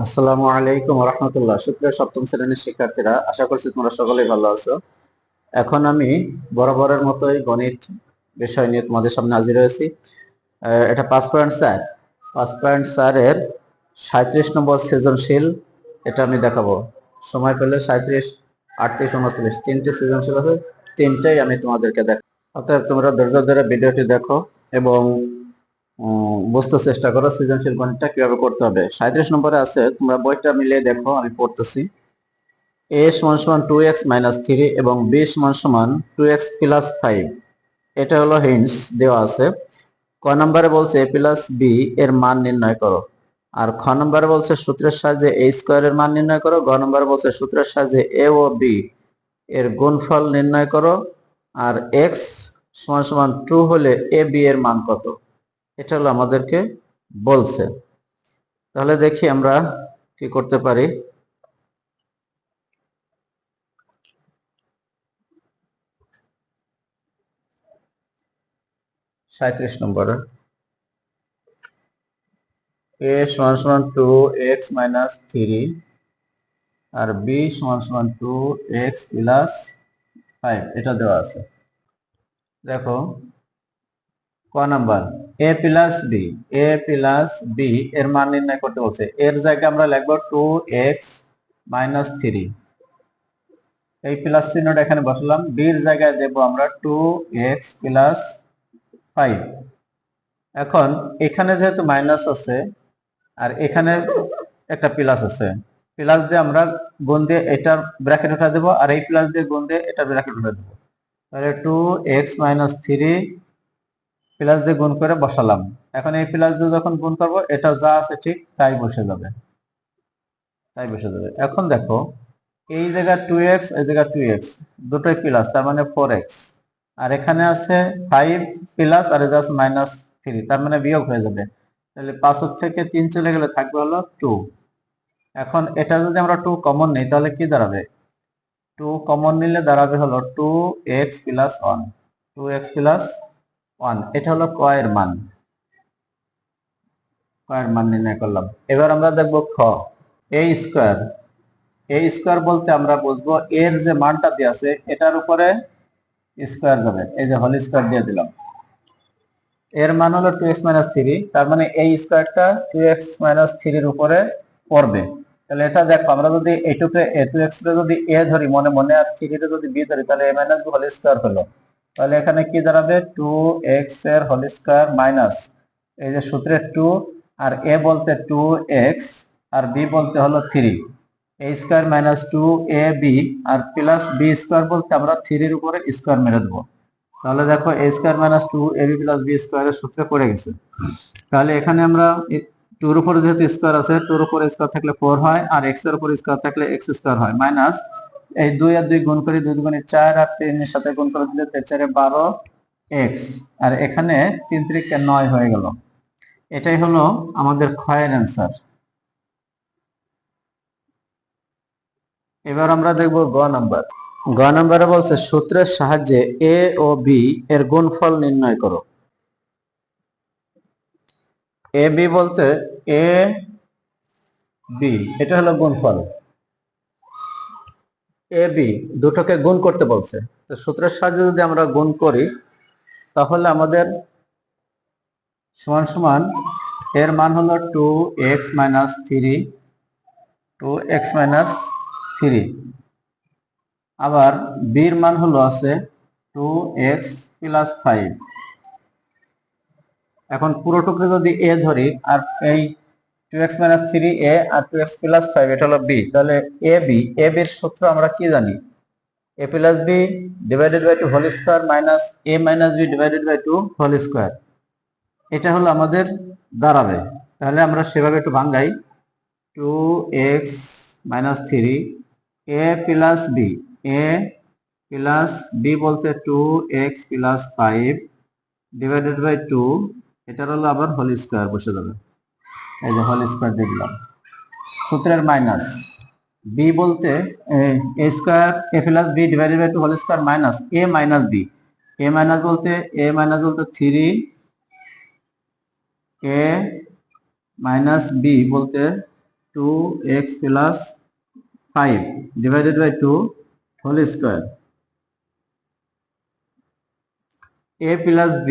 আসসালামু আলাইকুম রহমতুল্লাহ। সুপ্রিয় সপ্তম শ্রেণীর শিক্ষার্থীরা, আশা করছি তোমরা সকলেই ভালো আছো। এখন আমি বরাবরের মতোই গণিত বিষয় নিয়ে তোমাদের সামনে হাজির হয়েছি। এটা 5.4 5.4 এর 37 নম্বর সৃজনশীল। এটা আমি দেখাবো। সময় পেলে 37, 38, 39 তিনটে সৃজনশীল হবে, তিনটেই আমি তোমাদেরকে দেখাবো। অতএব তোমরা ধৈর্য ধরে ভিডিওটি দেখো এবং বুঝতে চেষ্টা করো সৃজনশীল গণিতটা কিভাবে করতে হবে। 37 নম্বরে আছে, তোমরা বইটা মিলিয়ে দেখো, আমি পড়তেছি। a সমান সমান 2x মাইনাস 3 এবং b সমান সমান 2x প্লাস 5। এটা হলো হিন্টস দেওয়া আছে। ক নম্বরে বলছে a প্লাস b এর মান নির্ণয় করো। আর খ নম্বরে বলছে সূত্রের সাহায্যে a স্কয়ারের মান নির্ণয় করো। গ নম্বরে বলছে সূত্রের সাহায্যে a ও b এর গুণফল নির্ণয় করো। আর x সমান সমান 2 হলে a b এর মান কত, এটা হলো আমাদেরকে বলছে। তাহলে দেখি আমরা কি করতে পারি। 37 নম্বর, a সমান সমান 2x মাইনাস 3 আর b সমান সমান 2x প্লাস 5, এটা দেওয়া আছে। দেখো ক নাম্বার, a প্লাস বি এর মান নির্ণয় করতে বলছে। এর জায়গায় আমরা লিখবো 2x মাইনাস 3, এই প্লাস চিহ্নটা এখানে বসালাম। বি এর জায়গায় দেব আমরা 2x প্লাস 5। এখন এখানে যেহেতু মাইনাস আছে আর এখানে একটা প্লাস আছে, প্লাস দিয়ে আমরা গুণ দিয়ে এটার ব্র্যাকেট উঠা দেবো, আর এই প্লাস দিয়ে গুণ দিয়ে এটার ব্র্যাকেট উঠা দেবো। তাহলে 2x মাইনাস 3 প্লাস দিয়ে গুণ করে বসালাম। এখন এই প্লাস দিয়ে যখন গুণ করব, এটা যা আছে ঠিক তাই বসে যাবে, এখন দেখো এই জায়গা 2x, এই জায়গা 2x, দুটোই প্লাস, তার মানে 4x। আর এখানে আছে 5 প্লাস, আর এটা আছে মাইনাস 3, তার মানে বিয়োগ হয়ে যাবে। তাহলে 5 থেকে 3 চলে গেলে থাকবে হলো 2। এখন এটা যদি আমরা 2 কমন নিই তাহলে কি দাঁড়াবে? 2 কমন নিলে দাঁড়াবে হলো 2x প্লাস 1, 2x প্লাস 1। এটা হলো কয়ের মান, নির্ণয় করলাম। এবার আমরা দেখব খ, a স্কয়ার। a স্কয়ার বলতে আমরা বুঝবো এর যে মানটা দেওয়া আছে এটার উপরে স্কয়ার যাবে, এই যে হোল স্কয়ার দিয়ে দিলাম। এর মান হলো 2x মাইনাস 3, তার মানে এই স্কয়ারটা 2x মাইনাস 3 এর উপরে পড়বে। তাহলে এটা দেখো, আমরা যদি এইটুকু a 2x রে যদি a ধরি মনে মনে, আর 3 রে যদি b ধরি, তাহলে a minus b whole square হলো। তাহলে এখানে কি দাঁড়াবে? 2x এর হোল স্কয়ার মাইনাস এই যে সূত্রের 2, আর a বলতে 2x আর b বলতে হলো 3, a স্কয়ার মাইনাস 2ab আর প্লাস b স্কয়ার বলতে আমরা 3 এর উপরে স্কয়ার মেরে দেবো। তাহলে দেখো a square minus 2ab plus b স্কয়ারের সূত্রে পড়ে গেছে। তাহলে এখানে আমরা 2 এর উপরে যেহেতু স্কয়ার আছে, 2 এর উপরে স্কয়ার থাকলে 4 হয়, আর x এর উপরে স্কয়ার থাকলে x স্কয়ার হয়, মাইনাস এই 2 আর 2 গুণ করি, 2 দুগুণে 4 আর 3 এর সাথে গুণ করে দিলে 4 এ 12x, আর এখানে 3 3 9 হয়ে গেল। এটাই হলো আমাদের ক্ষয়ের অ্যান্সার। এবার আমরা দেখব গ নাম্বার। গ নাম্বারে বলছে সূত্রের সাহায্যে a ও b এর গুণফল নির্ণয় করো। এ বি বলতে এ বি, এটা হলো গুণফল। এ বি দুটোকে গুণ করতে বলছে, তো সূত্রের সাহায্যে যদি আমরা গুণ করি তাহলে আমাদের সমান সমান এর মান হলো 2x মাইনাস 3, 2x মাইনাস 3, আবার বির মান হলো আছে 2x প্লাস 5। এখন পুরো টুকরো যদি a ধরি, আর এই 2x minus 3a আর 2x plus 5 এটা হলো b, তাহলে ab, এর সূত্র আমরা কি জানি? a plus b divided by 2 whole square minus a minus b divided by 2 whole square, এটা হলো আমাদের দাঁড়াবে। তাহলে আমরা সেভাবে একটু ভাঙাই। 2x minus 3 a plus b, a plus b বলতে 2x plus 5 divided by 2, এটার হলো আবার হোল স্কয়ার বসে যাবে, এই যে হোল স্কয়ার দিয়ে দিলাম। সূত্রের মাইনাস বি বলতে A square A plus B divided by 2 whole square minus A minus B, A minus বলতে 3 এ মাইনাস বি বলতে 2x plus 5 divided by 2 whole square, a plus b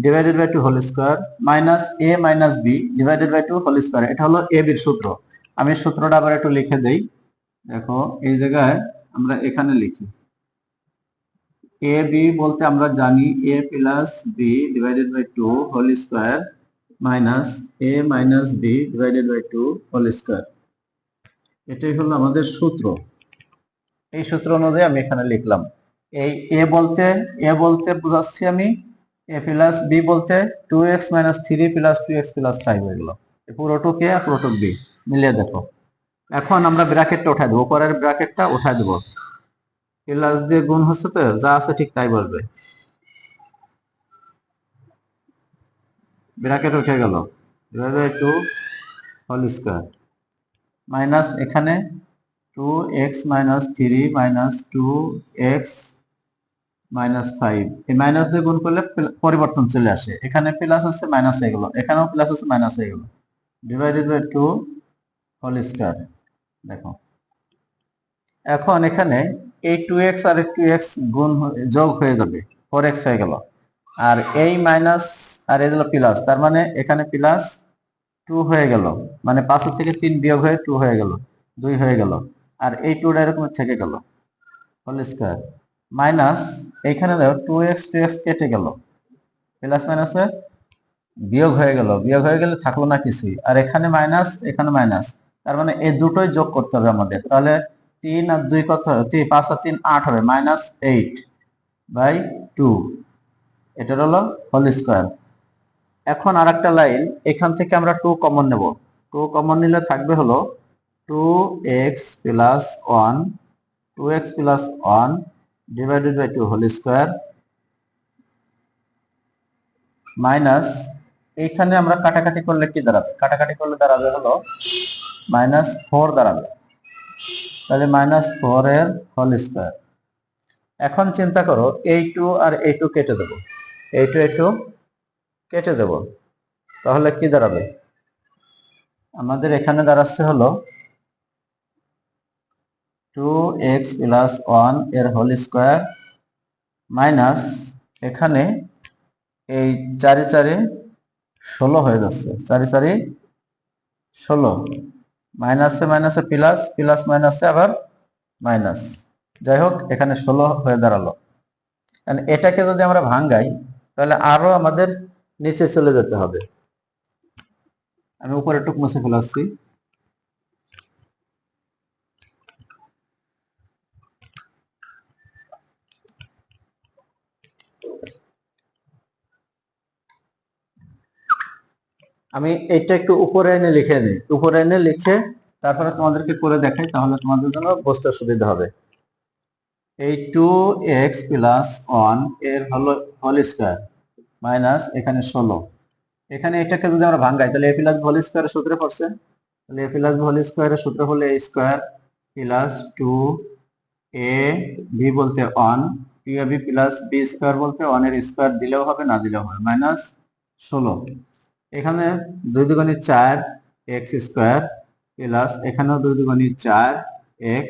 divided by 2 whole square minus a minus b divided by 2 whole square। এটা হলো a b এর সূত্র। আমি সূত্রটা আবার একটু লিখে দেই। দেখো এই জায়গায় আমরা এখানে লিখি a b বলতে আমরা জানি a plus b divided by 2 whole square minus a minus b divided by 2 whole square। এটাই হলো আমাদের সূত্র। এই সূত্র অনুযায়ী আমি এখানে লিখলাম। এই a বলতে বোঝাচ্ছি আমি a plus b বলতে 2x minus 3 plus 2x plus 5 হয়ে গেল। পুরোটুক a পুরোটুক b মিলিয়ে দেখো। এখন আমরা ব্র্যাকেটটা উঠাই দেবো, পরের ব্র্যাকেটটা উঠাই দেবো। প্লাস দিয়ে গুণ হচ্ছে তো যা আছে ঠিক তাই বলবে। ব্র্যাকেট উঠে গেল, divide by 2 whole square minus এখানে 2x minus 3 minus 2x minus 5 এই মাইনাস দিয়ে গুণ করলে পরিবর্তন চলে আসে। এখানে প্লাস আছে মাইনাস হয়ে গেল, এখানেও প্লাস আছে মাইনাস হয়ে গেল, ডিভাইডেড বাই 2 হোল স্কয়ার। দেখো এখন এখানে এই 2x আর 2x গুণ যোগ হয়ে যাবে, 4x হয়ে গেল, আর এই মাইনাস আর এই হলো প্লাস, তার মানে এখানে প্লাস 2 হয়ে গেল, মানে 5 থেকে 3 বিয়োগ হয়ে 2 হয়ে গেল, 2 হয়ে গেল, আর এই 2টা এরকম থেকে গেল হোল স্কয়ার মাইনাস এখানে দেখো 2x কেটে গেল, প্লাস মাইনাসে বিয়োগ হয়ে গেল, বিয়োগ হয়ে গেলে থাকলো না কিছুই, আর এখানে মাইনাস এখানে মাইনাস, তার মানে এই দুটোই যোগ করতে হবে আমাদের। তাহলে 3 আর 2 কত হবে, 5 আর 3 8 হবে, মাইনাস 8/2, এটা হলো হোল স্কয়ার। এখন আরেকটা লাইন, এখান থেকে আমরা 2 কমন নেব, 2 কমন নিলে থাকবে হলো 2x plus 1 2x plus 1 divided by 2 whole square minus এখানে আমরা কাটাকাটি করলে কি দাঁড়াবে, কাটাকাটি করলে দাঁড়াবে হলো -4 দাঁড়াবে, তাহলে -4 এর হোল স্কয়ার। এখন চিন্তা করো এই 2 আর এই 2 কেটে দেব, এই 2 কেটে দেব, তাহলে কি দাঁড়াবে, আমাদের এখানে দাঁড়াচ্ছে হলো 2x plus 1 এর হোল স্কয়ার মাইনাস এখানে এই 4 4 16 হয়ে যাচ্ছে, 4 4 16, মাইনাসে মাইনাসে প্লাস, প্লাস মাইনাসে আবার মাইনাস, যাই হোক এখানে 16 হয়ে দাঁড়ালো। এটাকে যদি আমরা ভাঙাই তাহলে আরো আমাদের নিচে চলে যেতে হবে। আমি উপরে টুক মুছে ফেলাচ্ছি। আমি এটা একটু উপরে এনে লিখে নিই, উপরে এনে লিখে তারপরে তোমাদেরকে করে দেখাই, তাহলে তোমাদের জন্য বুঝতে সুবিধা হবে। এই 2x plus 1 এর হোল স্কয়ার মাইনাস এখানে 16, এখানে এটাকে যদি আমরা ভাঙাই তাহলে a প্লাস হোল স্কয়ারের সূত্রে পড়ছে, তাহলে a প্লাস হোল স্কয়ারের সূত্র হলো a স্কয়ার প্লাস 2ab বলতে 1 2ab প্লাস b স্কয়ার বলতে 1 এর স্কয়ার দিলেও হবে না দিলেও হবে, মাইনাস 16, এখানে 2 দুগুণে 4 x স্কয়ার প্লাস এখানেও 2 দুগুণে 4 x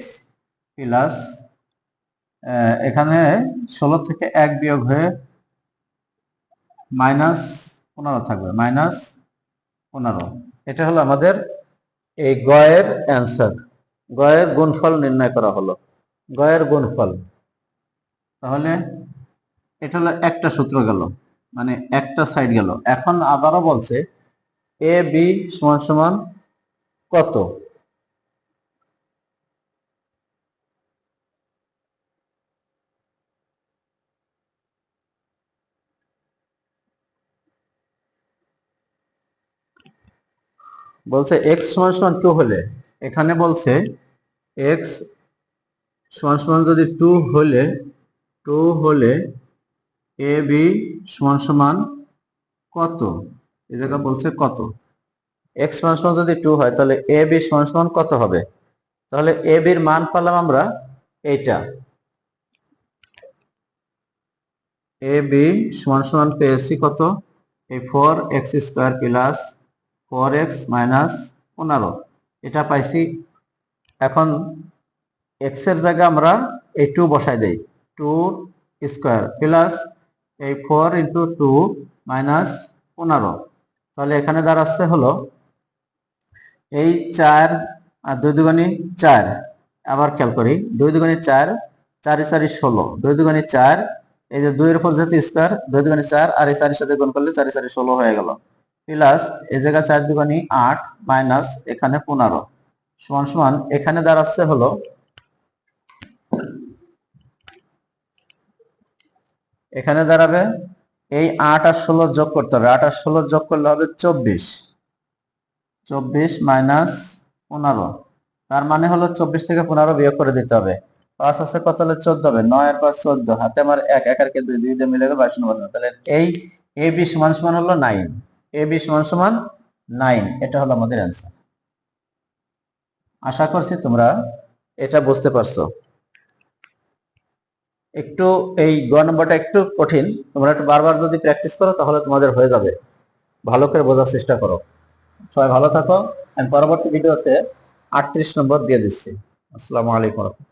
প্লাস এখানে 16 থেকে 1 বিয়োগ হয়ে -15 থাকবে, -15। এটা হলো আমাদের এই গয়ের অ্যান্সার, গয়ের গুণফল নির্ণয় করা হলো, গয়ের গুণফল। তাহলে এটা হলো একটা সূত্র গেল, মানে একটা সাইড গেল। এখন আবারও বলছে এ বি সমান সমান কত, বলছে x সমান সমান 2 হলে, এখানে বলছে x সমান সমান যদি 2 হলে এ বি সমান সমান কত, এই জায়গা বলছে কত, x সমান সমান যদি 2 হয় তাহলে এ বি সমান সমান কত হবে, তাহলে এ বির মান পেলাম আমরা এইটা, এ বি সমান সমান পেয়েছি কত, এই 4x square plus 4x minus 15, এটা পাইছি। এখন এক্স এর জায়গায় আমরা এই 2 বসাই দেই, 2 স্কয়ার প্লাস এই 4 ইন্টু 2 মাইনাস 15। তাহলে এখানে দাঁড়াচ্ছে হলো এই 4 আর 2 দুগুণে 4। আবার খেয়াল করি, 2 দুগুণে 4, 4 4 16, 2 দুগুণে 4, এই যে 2 এর উপর যেহেতু স্কয়ার, 2 দুগুণে 4 আর এই 4 এর সাথে গুণ করলে 4 4 16 হয়ে গেল, প্লাস এই জায়গা 4 দুগুণে 8 মাইনাস এখানে 15 সমান সমান এখানে দাঁড়াচ্ছে হলো এখানে দাঁড়াবে এই 8 আর 16 যোগ করতে হবে, 8 আর 16 যোগ করলে হবে 24, 24 মাইনাস 15। তার মানে হলো 24 থেকে 15 বিয়োগ করে দিতে হবে। 5 আছে কত হলে 14 হবে, 9 আর 5 14, হাতে আমার 1, 1 আর কে 2, 2 দিয়ে মিলে গেল 22 নম্বর। তাহলে এই AB সমান সমান হলো 9, AB সমান সমান 9, এটা হলো আমাদের অ্যান্সার। আশা করছি তোমরা এটা বুঝতে পারছো। একটু এই গ নম্বরটা একটু কঠিন, তোমরা একটু বারবার যদি প্র্যাকটিস করো তাহলে তোমাদের হয়ে যাবে। ভালো করে বোঝার চেষ্টা করো। সবাই ভালো থাকো। আমি পরবর্তী ভিডিওতে 38 নম্বর দিয়ে দিচ্ছি। আসসালামু আলাইকুম।